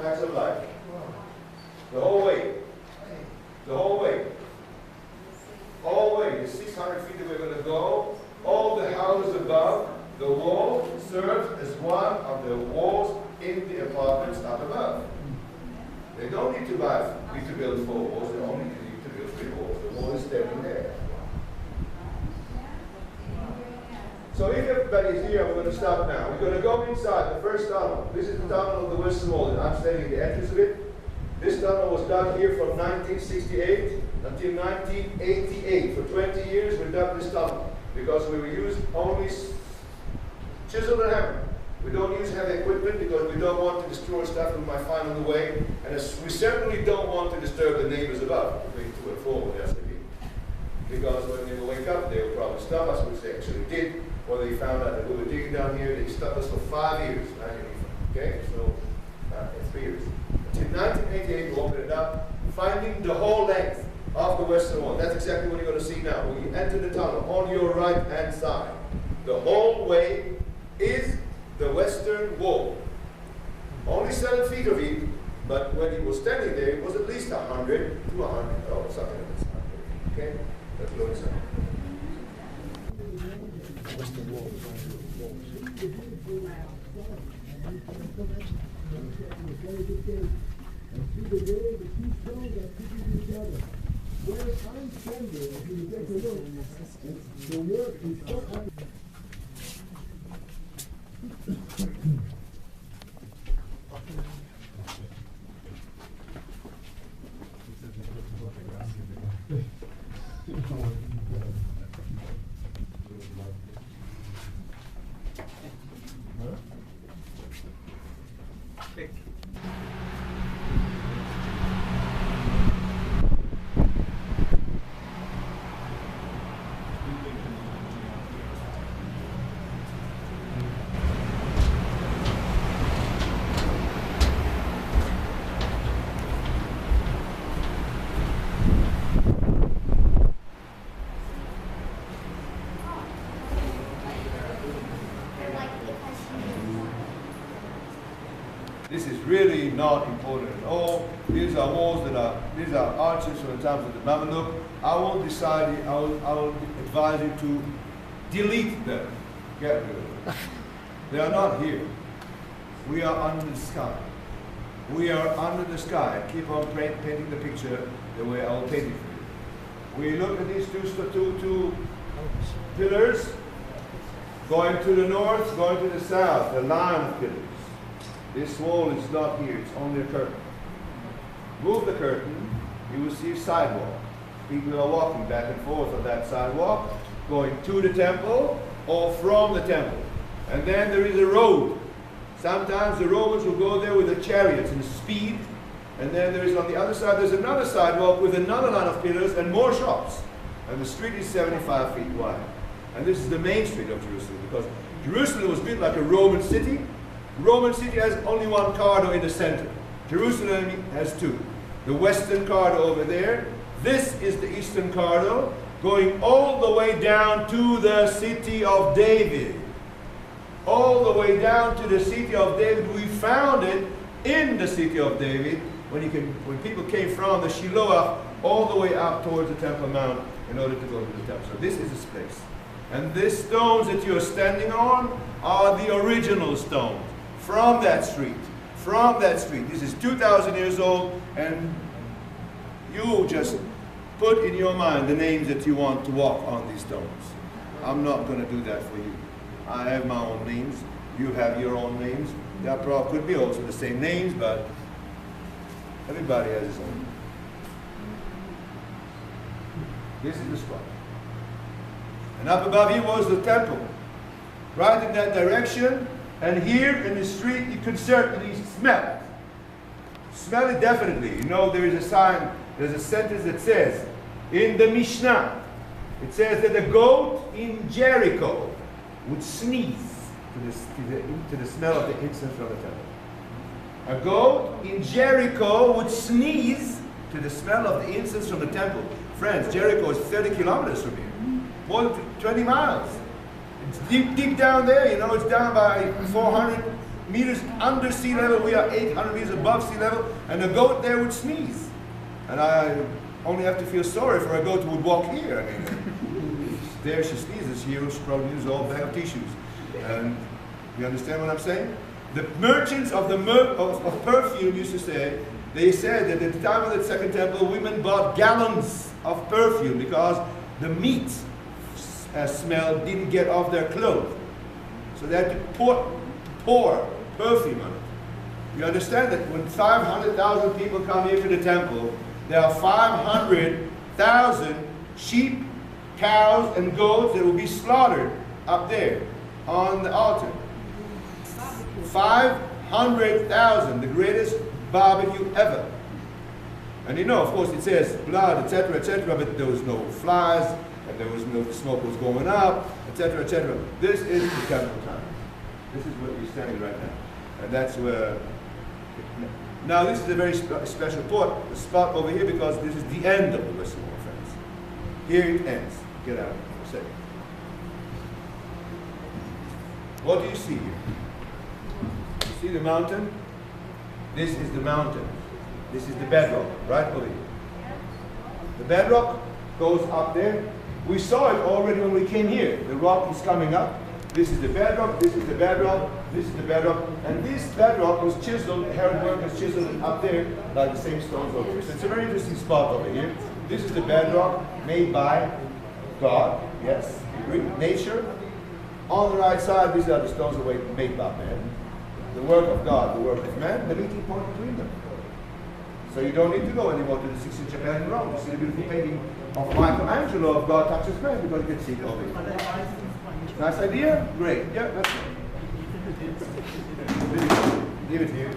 facts of life. The whole way. The whole way. All the way. The 600 feet that we're going to go. All the houses above. The wall serves as one of the walls in the apartments up above. They don't need to build 4 walls. They only need to build 3 walls. The wall is standing there. So if everybody is here, we're going to start now. We're going to go inside the first tunnel. This is the tunnel of the Western Wall, and I'm standing at the entrance of it. This tunnel was dug here from 1968 until 1988. For 20 years we dug this tunnel because we used only chisel and hammer. We don't use heavy equipment because we don't want to destroy stuff we might find on the way, and we certainly don't want to disturb the neighbors above. Going to and forward, that's the key. Because when they wake up, they will probably stop us, which they actually did. Or they found out that we were digging down here, they stopped us for 5 years. Okay, so 3 years. Until 1988, we opened it up, finding the whole length of the Western Wall. That's exactly what you're going to see now. When you enter the tunnel, on your right-hand side, the whole way is the Western Wall. Only 7 feet of it, but when he was standing there, it was at least 100 to 100, oh, something like this. Okay, let's go inside. Western Wall. This is really not important at all. These are walls these are arches from the times of the Mameluke. I will advise you to delete them. Get rid of them. They are not here. We are under the sky. We are under the sky. Keep on painting the picture the way I will paint it for you. We look at these two pillars, going to the north, going to the south, the line of pillars. This wall is not here, it's only a curtain. Move the curtain, you will see a sidewalk. People are walking back and forth on that sidewalk, going to the temple or from the temple. And then there is a road. Sometimes the Romans will go there with the chariots and speed. And then there is on the other side, there's another sidewalk with another line of pillars and more shops. And the street is 75 feet wide. And this is the main street of Jerusalem, because Jerusalem was built like a Roman city. Roman city has only one corridor in the center. Jerusalem has 2. The western corridor over there. This is the eastern corridor, going all the way down to the city of David. All the way down to the city of David. We found it in the city of David when people came from the Shiloah all the way up towards the Temple Mount in order to go to the temple. So this is this place. And these stones that you're standing on are the original stones from that street. From that street. This is 2,000 years old, and you just put in your mind the names that you want to walk on these stones. I'm not going to do that for you. I have my own names. You have your own names. There probably could be also the same names, but everybody has his own. This is the spot. And up above here was the temple. Right in that direction. And here in the street, you can certainly smell it. Smell it definitely. You know, there is a sign, there's a sentence that says, in the Mishnah, it says that a goat in Jericho would sneeze to the smell of the incense from the temple. A goat in Jericho would sneeze to the smell of the incense from the temple. Friends, Jericho is 30 kilometers from here. More than 20 miles. It's deep down there, you know, it's down by 400 meters under sea level. We are 800 meters above sea level, and a goat there would sneeze. And I only have to feel sorry for a goat who would walk here. I mean, there she sneezes, here she probably uses all bag of tissues. And you understand what I'm saying? The merchants of perfume used to say, they said that at the time of the Second Temple, women bought gallons of perfume because the meat smell didn't get off their clothes. So they had to pour perfume on it. You understand that when 500,000 people come here to the temple, there are 500,000 sheep, cows, and goats that will be slaughtered up there on the altar. 500,000, the greatest barbecue ever. And you know, of course, it says blood, etc., etc., but there was no flies, and there was no smoke was going up, etc., etc. This is the temple time. This is where we're standing right now, and that's where. Now, this is a very special spot over here because this is the end of the Western Wall fence. Here it ends. Get out for a second. What do you see here? You see the mountain? This is the mountain. This is the bedrock, right over here. The bedrock goes up there. We saw it already when we came here. The rock is coming up. This is the bedrock, this is the bedrock, this is the bedrock, and this bedrock was chiseled, Herod work was chiseled up there, like the same stones over here. So it's a very interesting spot over here. This is the bedrock made by God, yes, nature. On the right side, these are the stones that were made by man. The work of God, the work of man, the meeting point between them. So you don't need to go anymore to the 16th Japan in Rome. You see the beautiful painting of Michelangelo of God touches man, because you can see it over here. Nice idea? Great. Yeah, that's it. Leave it here.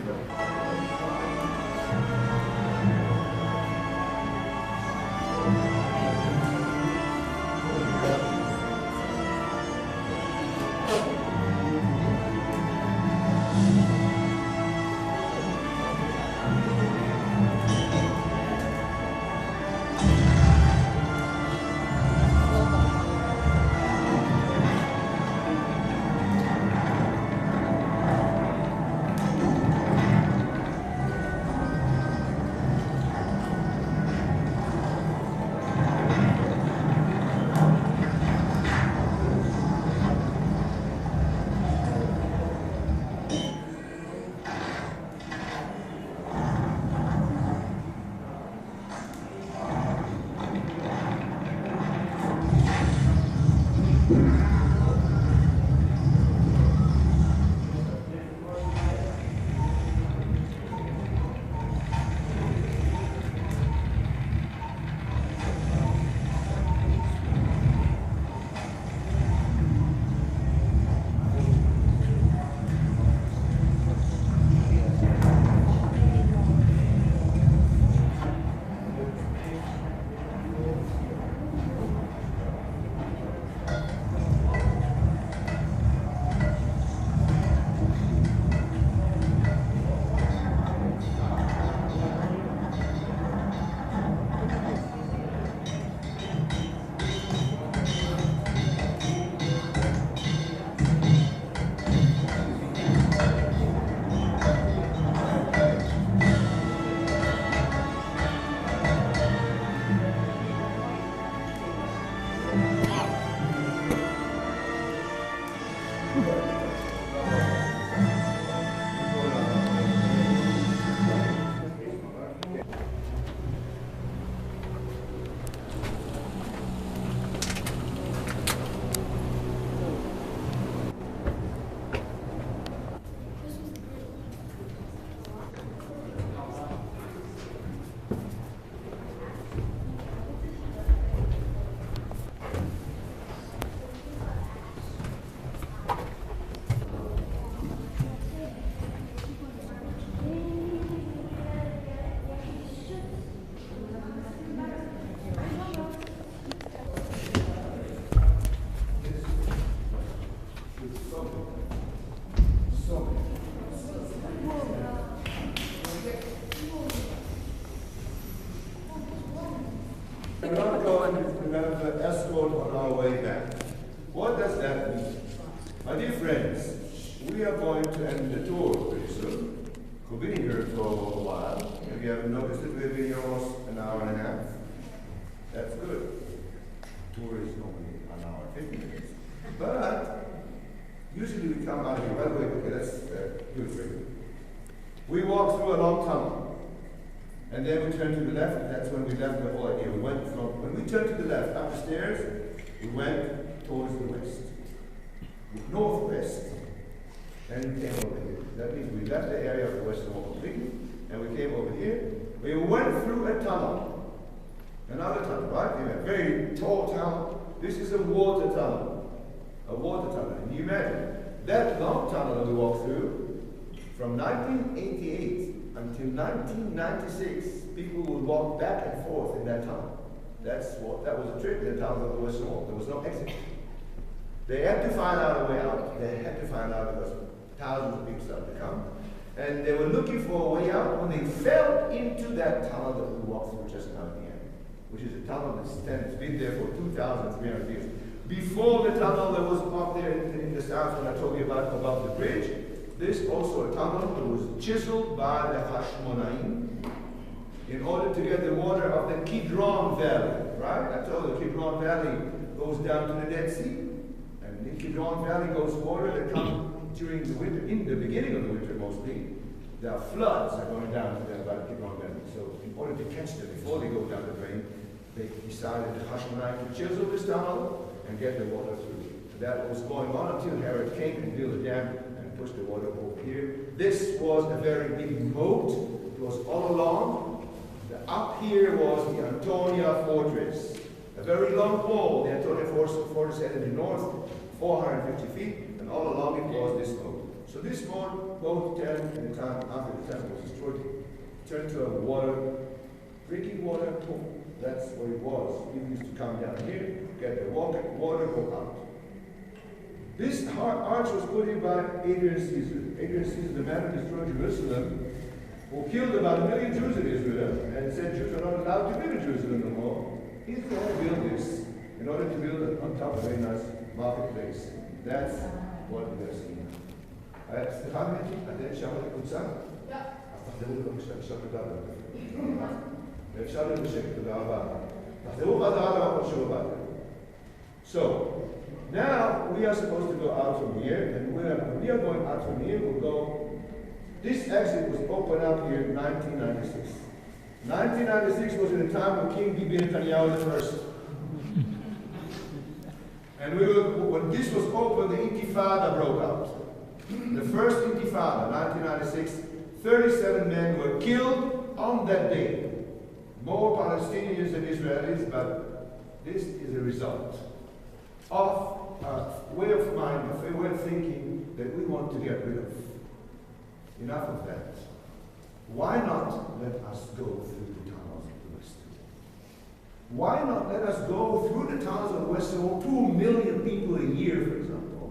are going to end the tour pretty soon. We've been here for a while. If you haven't noticed it, we've been here almost an hour and a half. That's good. Tour is normally an hour and 50 minutes. But usually we come out here. By the way, okay, let's do it for you. We walked through a long tunnel, and then we turned to the left. And that's when we left the whole idea. We went from when we turned to the left up the stairs, we went towards the west, northwest, and we came over here. That means we left the area of the Western Wall completely, and we came over here. We went through a tunnel, another tunnel, right? A very tall tunnel. This is a water tunnel, And you imagine that long tunnel that we walked through. From 1988 until 1996, people would walk back and forth in that tunnel. That was a trick in the tunnel of the Western Wall. There was no exit. They had to find out a way out. They had to find out because thousands of people started to come. And they were looking for a way out when they fell into that tunnel that we walked through just now at the end, which is a tunnel that's been there for 2,300 years. Before the tunnel that was up there in the south when I told you about above the bridge, this also a tunnel that was chiseled by the Hashmonaim in order to get the water of the Kidron Valley, right? I told you the Kidron Valley goes down to the Dead Sea. And in Kidron Valley goes water that comes during the winter, in the beginning of the winter mostly. There are floods that are going down to the Kidron Valley. So in order to catch them before they go down the drain, they decided the Hashmonaim to chisel this tunnel and get the water through. That was going on until Herod came and built a dam and pushed the water over here. This was a very big moat. It was all along. Up here was the Antonia Fortress, a very long wall. The Antonia Fortress had in the north 450 feet, and all along it was this moat. So this moat turned, in the time after the temple was destroyed, turned to a drinking water pool. That's what it was. People used to come down here, get the water, go out. This arch was put in by Adrian Caesar. Adrian Caesar, the man who destroyed Jerusalem, who killed about 1 million Jews in Israel and said Jews are not allowed to live in Jerusalem no more. He's going to build this in order to build it on top of a very nice marketplace. That's what we are seeing. סליחה מתי, אתם שם לקבוצה? לא. אז תחזרו בבקשה, אפשר תודה רבה. אפשר להיות בשקט, תודה רבה. תחזרו חזרה למקום שבאתם. So, now we are supposed to go out from here, and when we are going out from here, we'll go. This exit was opened up here in 1996. 1996 was in the time of King Bibi Netanyahu I. And when this was opened, the Intifada broke out. The first Intifada, 1996, 37 men were killed on that day. More Palestinians than Israelis, but this is a result of a way of mind, a way of thinking that we want to get rid of. Enough of that. Why not let us go through the tunnels of the Western Wall? Why not let us go through the tunnels of the Western Wall, 2 million people a year, for example,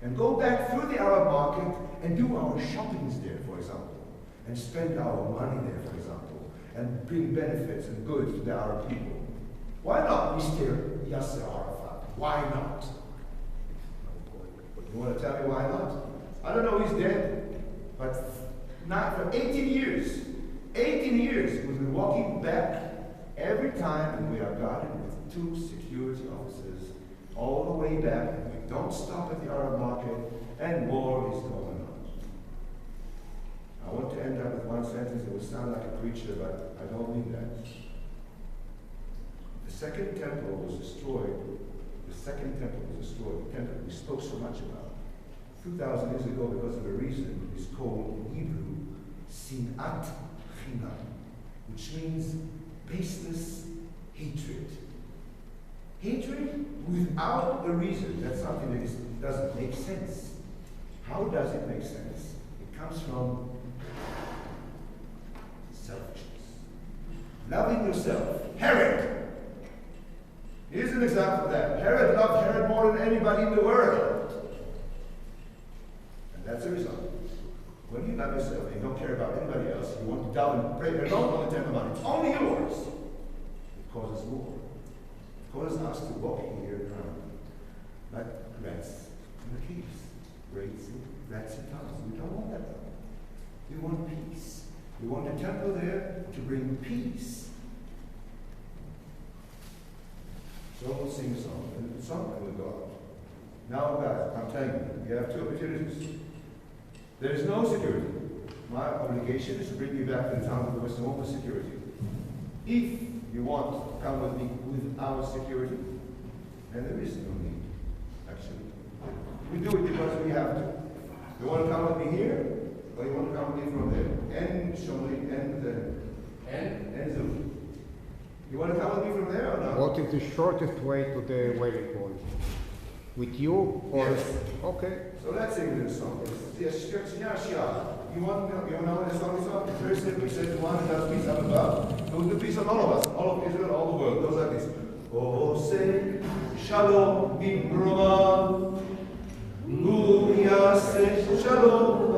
and go back through the Arab market and do our shoppings there, for example, and spend our money there, for example, and bring benefits and goods to the Arab people. Why not, Mr. Yasser Arafat? Why not? You want to tell me why not? I don't know, he's dead. But not for 18 years, we've been walking back every time, and we are guarded with 2 security officers all the way back, and we don't stop at the Arab market, and war is going on. I want to end up with one sentence that will sound like a preacher, but I don't mean that. The second temple was destroyed. The temple we spoke so much about 2,000 years ago because of a reason is called in Hebrew Sinat Chinam, which means baseless hatred. Hatred without a reason. That's something that doesn't make sense. How does it make sense? It comes from selfishness. Loving yourself. Herod. Here's an example of that. Herod loved Herod more than anybody in the world. That's the result. When you love yourself and you don't care about anybody else, you want to doubt and pray, you don't want to tell about it. It's only yours. It causes war. It causes us to walk here around like rats in the caves, rats and tunnels. We don't want that. We want peace. We want a temple there to bring peace. So we'll sing a song, and the song will go out. Now, guys, I'm telling you, you have two opportunities. There is no security. My obligation is to bring you back to the town of Westernwall for security. If you want to come with me with our security, then there is no need, actually. We do it because we have to. You want to come with me here, or you want to come with me from there? And Shomli, and Zulu. You want to come with me from there or not? What is the shortest way to the wailing wall? With you or? Yes. Okay. So let's sing this song. You want to know what the song is about? It's very simple. It says one who does peace up above. So the peace on all of us, all of Israel, all the world. Goes like this. Oh, say Shalom Bimroma. Hu Yaseh Shalom